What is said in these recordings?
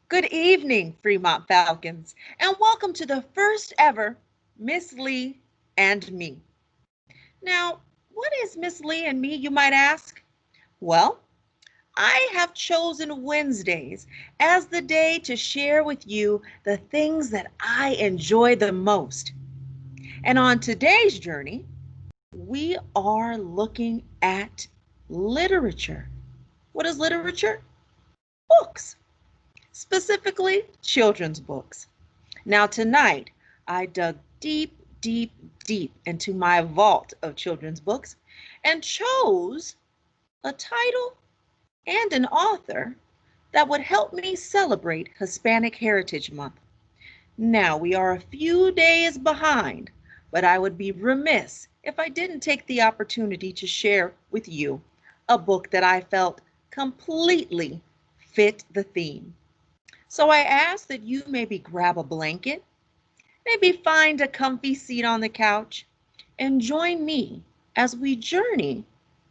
Good evening, Fremont Falcons, and welcome to the first ever Miss Lee and Me. Now, what is Miss Lee and Me, you might ask? Well, I have chosen Wednesdays as the day to share with you the things that I enjoy the most. And on today's journey, we are looking at literature. What is literature? Books, specifically children's books. Now, tonight, I dug deep, deep, deep into my vault of children's books and chose a title and an author that would help me celebrate Hispanic Heritage Month. Now, we are a few days behind, but I would be remiss if I didn't take the opportunity to share with you a book that I felt completely fit the theme. So I ask that you maybe grab a blanket, maybe find a comfy seat on the couch, and join me as we journey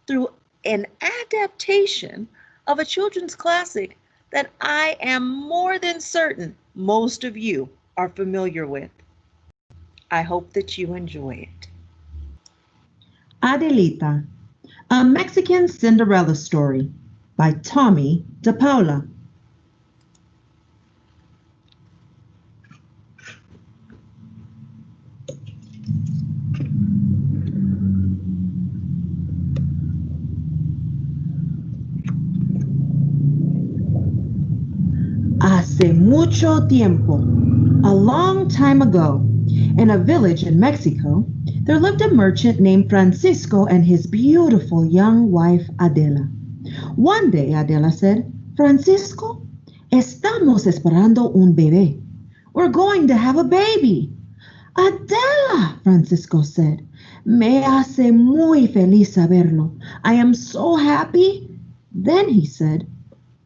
through an adaptation of a children's classic that I am more than certain most of you are familiar with. I hope that you enjoy it. Adelita, a Mexican Cinderella story by Tommy DePaula. Hace mucho tiempo, a long time ago, in a village in Mexico, there lived a merchant named Francisco and his beautiful young wife Adela. One day, Adela said, Francisco, estamos esperando un bebé. We're going to have a baby. Adela, Francisco said, me hace muy feliz saberlo. I am so happy. Then he said,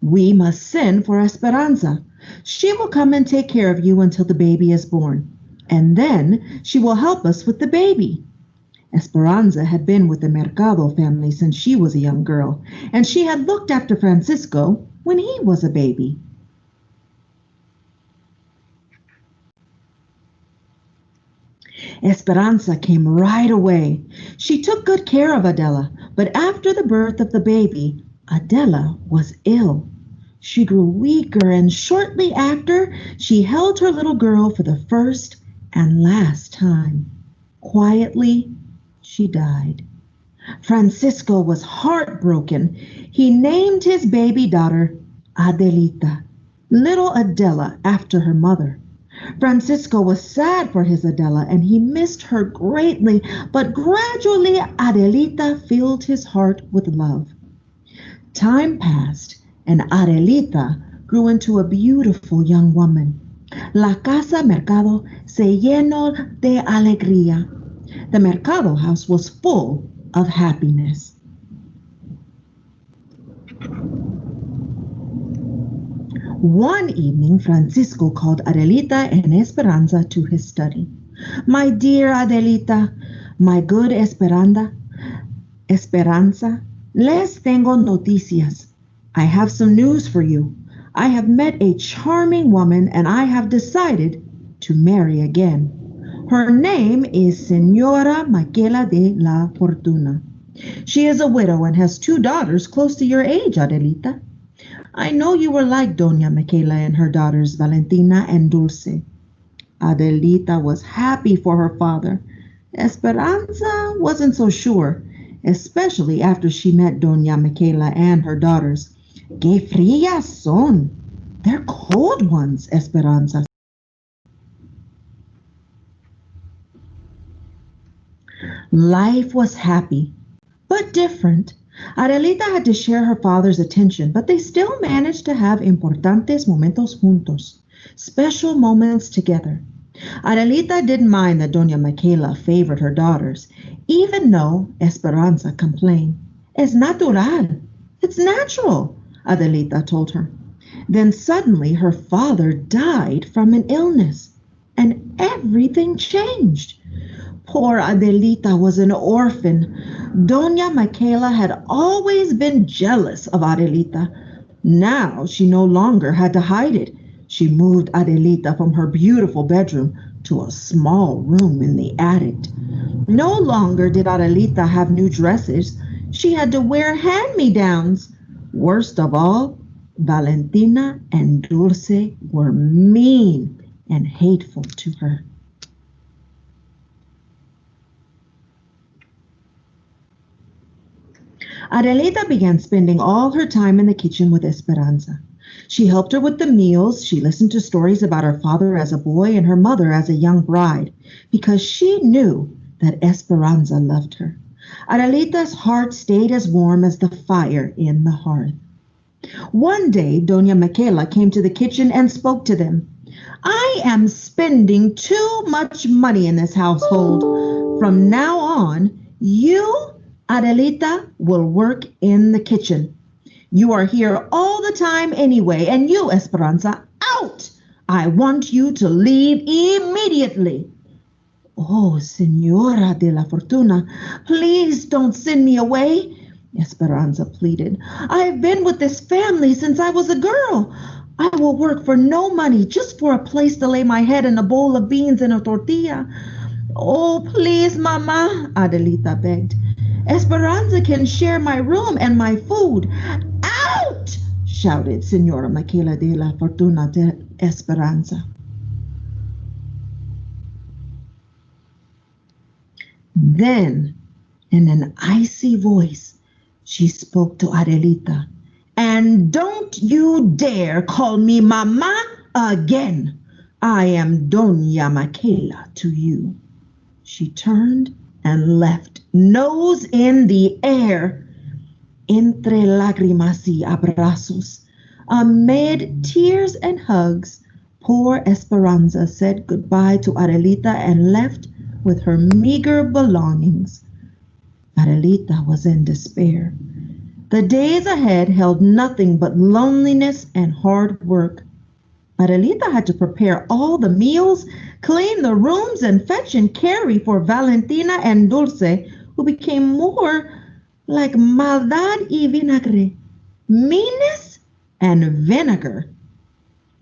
we must send for Esperanza. She will come and take care of you until the baby is born, and then she will help us with the baby. Esperanza had been with the Mercado family since she was a young girl, and she had looked after Francisco when he was a baby. Esperanza came right away. She took good care of Adela, but after the birth of the baby, Adela was ill. She grew weaker, and shortly after, she held her little girl for the first and last time. Quietly, she died. Francisco was heartbroken. He named his baby daughter Adelita, little Adela after her mother. Francisco was sad for his Adela and he missed her greatly, but gradually Adelita filled his heart with love. Time passed and Adelita grew into a beautiful young woman. La casa mercado se llenó de alegría. The mercado house was full of happiness. One evening, Francisco called Adelita and Esperanza to his study. My dear Adelita, my good Esperanza, les tengo noticias. I have some news for you. I have met a charming woman and I have decided to marry again. Her name is Senora Michaela de la Fortuna. She is a widow and has two daughters close to your age, Adelita. I know you were like Doña Michaela and her daughters Valentina and Dulce. Adelita was happy for her father. Esperanza wasn't so sure, especially after she met Doña Michaela and her daughters. Que frías son. They're cold ones, Esperanza. Life was happy, but different. Adelita had to share her father's attention, but they still managed to have importantes momentos juntos, special moments together. Adelita didn't mind that Doña Michaela favored her daughters, even though Esperanza complained. Es natural. It's natural, Adelita told her. Then suddenly her father died from an illness, and everything changed. Poor Adelita was an orphan. Doña Michaela had always been jealous of Adelita. Now she no longer had to hide it. She moved Adelita from her beautiful bedroom to a small room in the attic. No longer did Adelita have new dresses. She had to wear hand-me-downs. Worst of all, Valentina and Dulce were mean and hateful to her. Adelita began spending all her time in the kitchen with Esperanza. She helped her with the meals. She listened to stories about her father as a boy and her mother as a young bride, because she knew that Esperanza loved her. Adelita's heart stayed as warm as the fire in the hearth. One day, Doña Michaela came to the kitchen and spoke to them. I am spending too much money in this household. From now on, you, Adelita, will work in the kitchen. You are here all the time anyway, and you, Esperanza, out! I want you to leave immediately. Oh, Senora de la Fortuna, please don't send me away, Esperanza pleaded. I've been with this family since I was a girl. I will work for no money, just for a place to lay my head and a bowl of beans and a tortilla. Oh, please, Mama, Adelita begged. Esperanza can share my room and my food. Out! Shouted Senora Michaela de la Fortuna de Esperanza. Then, in an icy voice, she spoke to Adelita. And don't you dare call me Mama again. I am Doña Michaela to you. She turned and left, nose in the air. Entre lágrimas y abrazos, amid tears and hugs, poor Esperanza said goodbye to Adelita and left with her meager belongings. Adelita was in despair. The days ahead held nothing but loneliness and hard work. Adelita had to prepare all the meals, clean the rooms, and fetch and carry for Valentina and Dulce, who became more like maldad y vinagre, meanness and vinegar.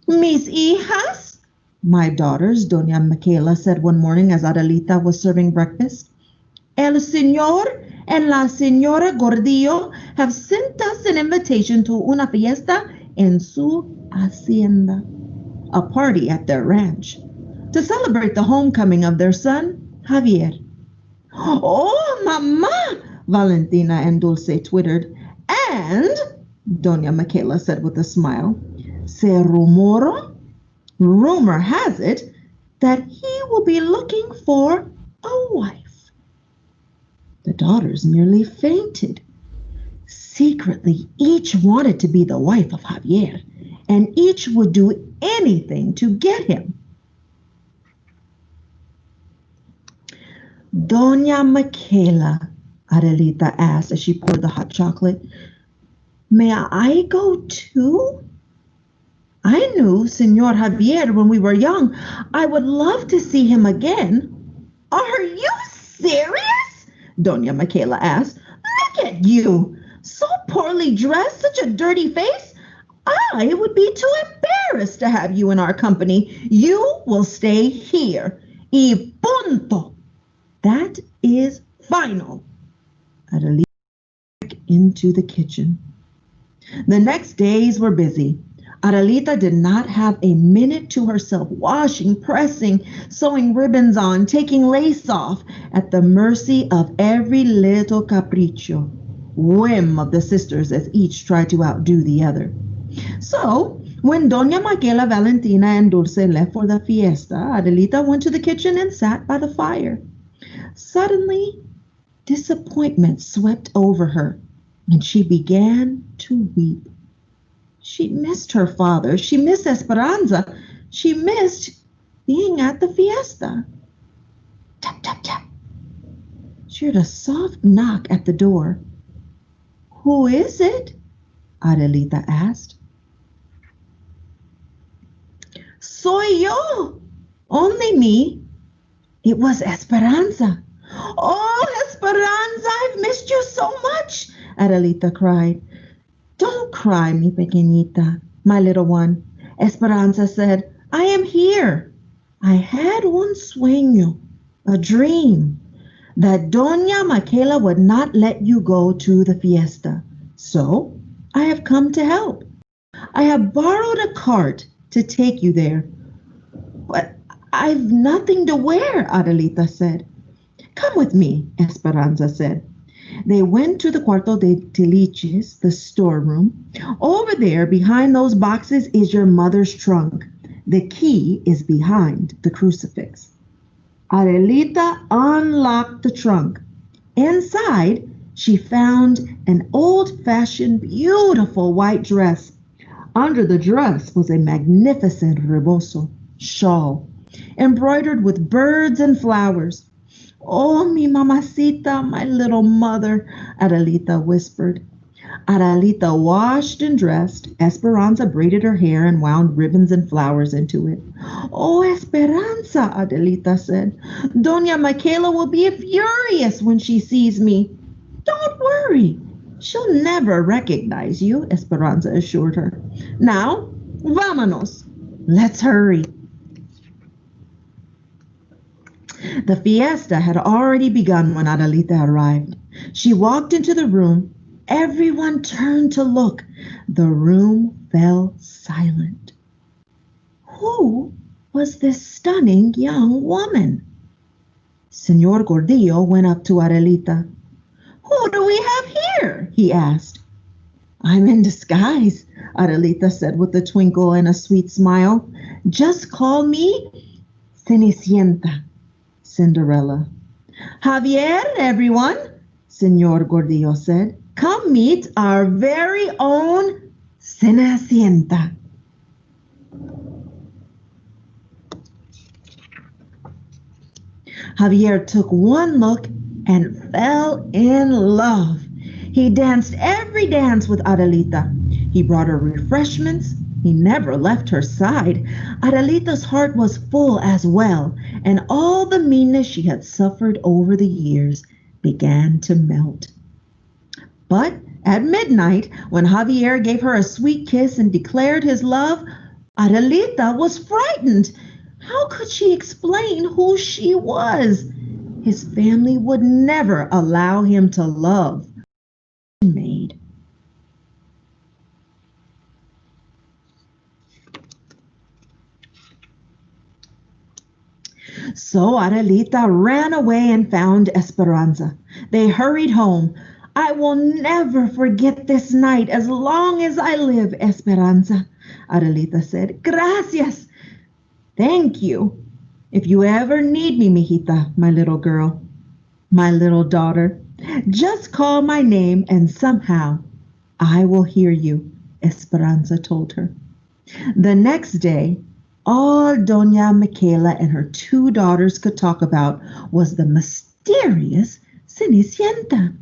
Mis hijas, my daughters, Doña Michaela said one morning as Adelita was serving breakfast. El señor and la señora Gordillo have sent us an invitation to una fiesta en su hacienda, a party at their ranch, to celebrate the homecoming of their son, Javier. Oh, Mama, Valentina and Dulce twittered. And, Doña Michaela said with a smile, se rumora, rumor has it, that he will be looking for a wife. The daughters nearly fainted. Secretly, each wanted to be the wife of Javier, and each would do anything to get him. Doña Michaela, Adelita asked as she poured the hot chocolate, may I go too? I knew Senor Javier when we were young. I would love to see him again. Are you serious? Doña Michaela asked. Look at you, so poorly dressed, such a dirty face. I would be too embarrassed to have you in our company. You will stay here. Y punto. That is final. Adelita went into the kitchen. The next days were busy. Adelita did not have a minute to herself, washing, pressing, sewing ribbons on, taking lace off, at the mercy of every little capricho, whim of the sisters as each tried to outdo the other. So, when Doña Michaela, Valentina, and Dulce left for the fiesta, Adelita went to the kitchen and sat by the fire. Suddenly, disappointment swept over her, and she began to weep. She missed her father. She missed Esperanza. She missed being at the fiesta. Tap, tap, tap. She heard a soft knock at the door. Who is it? Adelita asked. Soy yo. Only me. It was Esperanza. Oh, Esperanza, I've missed you so much, Adelita cried. Don't cry, mi pequeñita, my little one. Esperanza said, I am here. I had one sueño, a dream, that Doña Michaela would not let you go to the fiesta. So I have come to help. I have borrowed a cart to take you there. But I've nothing to wear, Adelita said. Come with me, Esperanza said. They went to the Cuarto de Tiliches, the storeroom. Over there, behind those boxes, is your mother's trunk. The key is behind the crucifix. Adelita unlocked the trunk. Inside, she found an old-fashioned, beautiful white dress. Under the dress was a magnificent rebozo shawl, embroidered with birds and flowers. Oh, mi mamacita, my little mother, Adelita whispered. Adelita washed and dressed. Esperanza braided her hair and wound ribbons and flowers into it. Oh, Esperanza, Adelita said. Doña Michaela will be furious when she sees me. Don't worry. She'll never recognize you, Esperanza assured her. Now, vámonos. Let's hurry. The fiesta had already begun when Adelita arrived. She walked into the room. Everyone turned to look. The room fell silent. Who was this stunning young woman? Senor Gordillo went up to Adelita. Who do we have here? He asked. I'm in disguise, Adelita said with a twinkle and a sweet smile. Just call me Cenicienta, Cinderella. Javier, everyone, Senor Gordillo said. Come meet our very own Cenicienta. Javier took one look and fell in love. He danced every dance with Adelita. He brought her refreshments. He never left her side. Adelita's heart was full as well, and all the meanness she had suffered over the years began to melt. But at midnight, when Javier gave her a sweet kiss and declared his love, Adelita was frightened. How could she explain who she was? His family would never allow him to love a maid. So Adelita ran away and found Esperanza. They hurried home. I will never forget this night as long as I live, Esperanza, Adelita said. Gracias. Thank you. If you ever need me, mijita, my little girl, my little daughter, just call my name and somehow I will hear you, Esperanza told her. The next day, all Doña Michaela and her two daughters could talk about was the mysterious Cenicienta,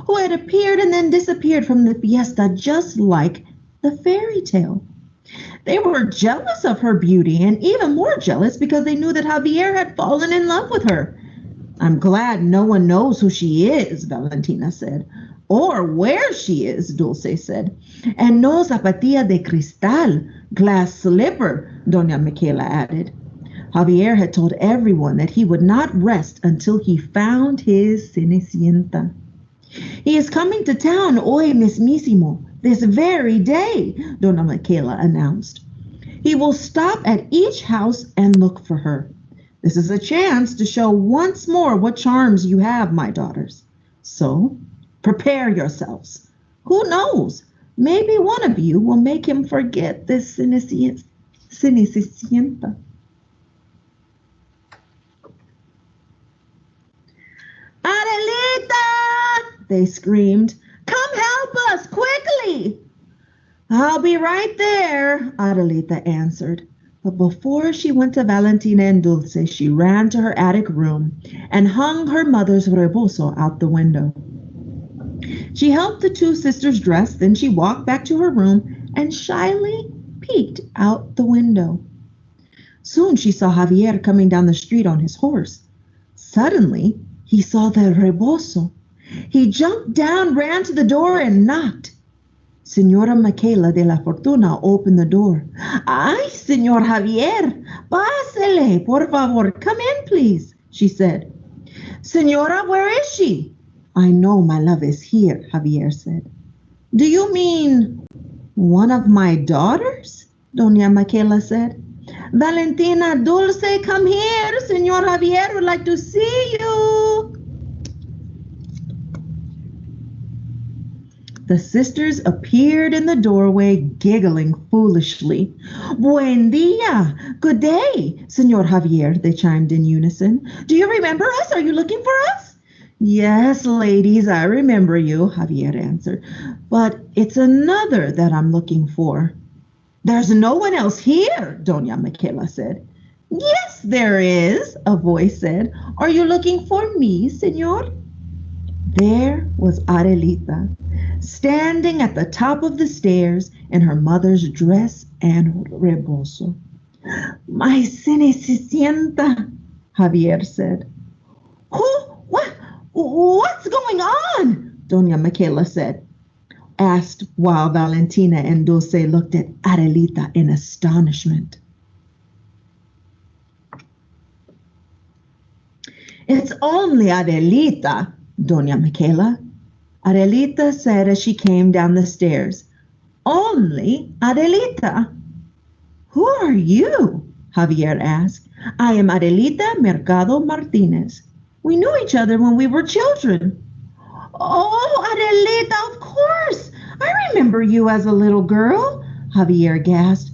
who had appeared and then disappeared from the fiesta just like the fairy tale. They were jealous of her beauty and even more jealous because they knew that Javier had fallen in love with her. I'm glad no one knows who she is, Valentina said. Or where she is, Dulce said. And no zapatilla de cristal, glass slipper, Doña Michaela added. Javier had told everyone that he would not rest until he found his Cenicienta. He is coming to town hoy mismísimo, this very day, Doña Michaela announced. He will stop at each house and look for her. This is a chance to show once more what charms you have, my daughters. So, prepare yourselves. Who knows? Maybe one of you will make him forget this Cenicienta. Adelita! They screamed. Come help us, quickly! I'll be right there, Adelita answered. But before she went to Valentina and Dulce, she ran to her attic room and hung her mother's rebozo out the window. She helped the two sisters dress, then she walked back to her room and shyly peeked out the window. Soon she saw Javier coming down the street on his horse. Suddenly, he saw the rebozo. He jumped down, ran to the door, and knocked. Señora Michaela de la Fortuna opened the door. Ay, Señor Javier, pásele, por favor, come in, please, she said. Señora, where is she? I know my love is here, Javier said. Do you mean one of my daughters? Doña Michaela said. Valentina, Dulce, come here. Señor Javier would like to see you. The sisters appeared in the doorway, giggling foolishly. Buen dia. Good day, Señor Javier, they chimed in unison. Do you remember us? Are you looking for us? Yes, ladies, I remember you, Javier answered. But it's another that I'm looking for. There's no one else here, Doña Michaela said. Yes, there is, a voice said. Are you looking for me, Señor? There was Adelita, standing at the top of the stairs in her mother's dress and rebozo. My cenicienta, Javier said. Who? What's going on? Doña Michaela asked while Valentina and Dulce looked at Adelita in astonishment. It's only Adelita, Doña Michaela. Adelita said as she came down the stairs. Only Adelita. Who are you? Javier asked. I am Adelita Mercado Martinez. We knew each other when we were children. Oh, Adelita, of course. I remember you as a little girl, Javier gasped.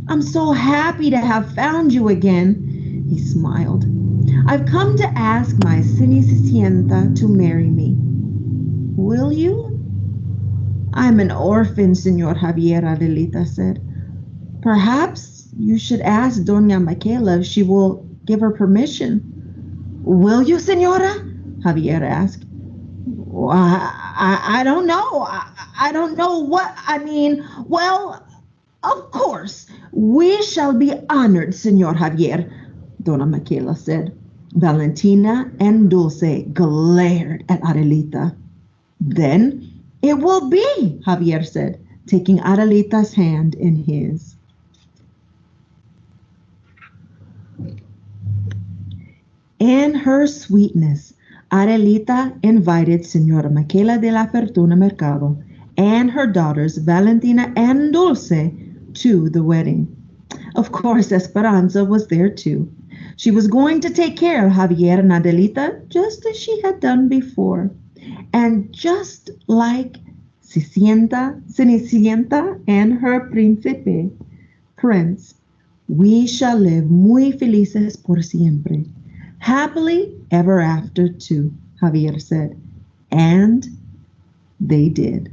I'm so happy to have found you again. He smiled. I've come to ask my cenicienta to marry me. Will you? I'm an orphan, Senor Javier, Adelita said. Perhaps you should ask Doña Michaela if she will give her permission. Will you, Senora? Javier asked. Well, I don't know. I don't know what I mean. Well, of course, we shall be honored, Senor Javier, Dona Michaela said. Valentina and Dulce glared at Adelita. Then it will be, Javier said, taking Adelita's hand in his. In her sweetness, Adelita invited Senora Michaela de la Fortuna Mercado and her daughters Valentina and Dulce to the wedding. Of course, Esperanza was there too. She was going to take care of Javier and Adelita just as she had done before. And just like Cenicienta and her príncipe, prince, we shall live muy felices por siempre. Happily ever after too, Javier said. And they did.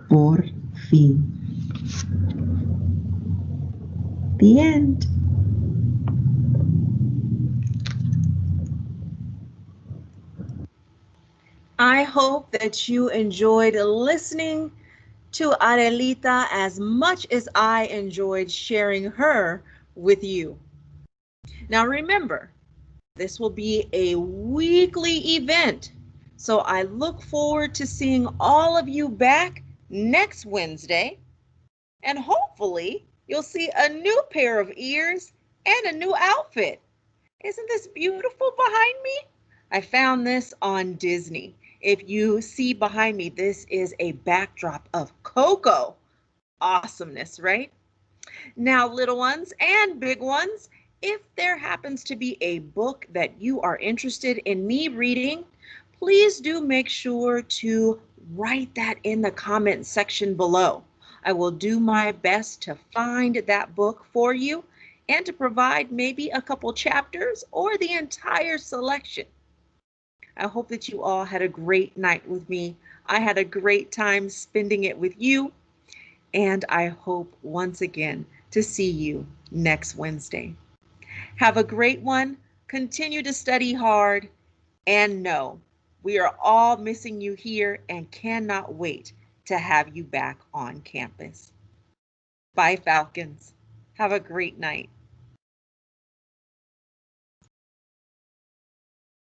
Por fin. The end. I hope that you enjoyed listening to Adelita as much as I enjoyed sharing her with you. Now remember, this will be a weekly event, so I look forward to seeing all of you back next Wednesday, and hopefully you'll see a new pair of ears and a new outfit. Isn't this beautiful behind me? I found this on Disney. If you see behind me, this is a backdrop of Coco. Awesomeness, right? Now, little ones and big ones, if there happens to be a book that you are interested in me reading, please do make sure to write that in the comment section below. I will do my best to find that book for you and to provide maybe a couple chapters or the entire selection. I hope that you all had a great night with me. I had a great time spending it with you, and I hope once again to see you next Wednesday. Have a great one. Continue to study hard, and know we are all missing you here and cannot wait to have you back on campus. Bye, Falcons. Have a great night.